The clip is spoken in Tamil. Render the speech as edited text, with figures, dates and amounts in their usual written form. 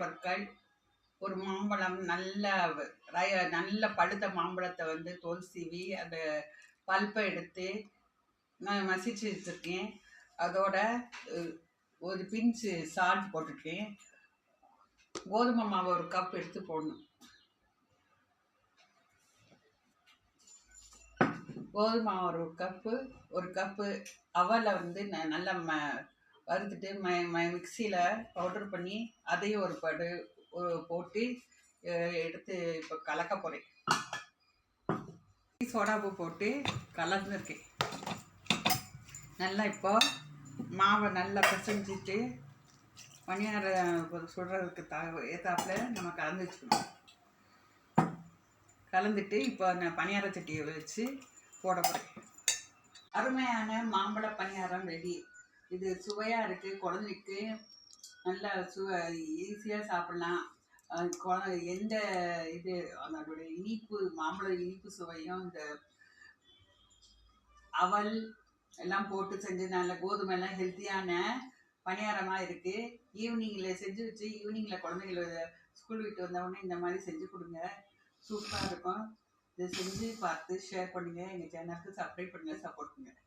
பொருட்கள், ஒரு மாம்பழம் நல்ல பழுத்த மாம்பழத்தை வந்து தோல் சீவி அந்த பல்ப்பை எடுத்து நான் மசிச்சு வச்சுருக்கேன். அதோட ஒரு பிஞ்சு சால்ட் போட்டிருக்கேன். கோதுமை மாவு ஒரு கப் எடுத்து போடணும். கோதுமை மாவு ஒரு கப்பு அவலை வந்து நல்லா வறுத்துட்டு மிக்சியில் பவுடர் பண்ணி அதையும் போட்டு எடுத்து இப்போ கலக்க போகிறேன். சோடாப்பு போட்டு கலந்துருக்கேன். நல்லா இப்போ மாவை நல்லா பிசைஞ்சிட்டு பணியாரம் சுடுறதுக்கு ஏற்றாப்புல நம்ம கலந்து வச்சுக்கணும். கலந்துட்டு இப்போ நான் பணியார சட்டியை வச்சு போட போகிறேன். அருமையான மாம்பழ பணியாரம் ரெடி. இது சுவையாக இருக்குது. குழந்தைக்கு நல்லா ஈஸியாக சாப்பிட்லாம். எந்த இது அதோடைய இனிப்பு மாம்பழ இனிப்பு சுவையும் இந்த அவல் எல்லாம் போட்டு செஞ்சு நல்ல கோதுமைலாம் ஹெல்த்தியான பணியாரமாக இருக்குது. ஈவினிங்கில் செஞ்சு வச்சு ஈவினிங்கில் குழந்தைங்கள ஸ்கூல் விட்டு வந்தவுடனே இந்த மாதிரி செஞ்சு கொடுங்க. சூப்பராக இருக்கும். இதை செஞ்சு பார்த்து ஷேர் பண்ணுங்கள். எங்கள் சேனலுக்கு சப்ஸ்கிரைப் பண்ணுங்கள், சப்போர்ட் பண்ணுங்கள்.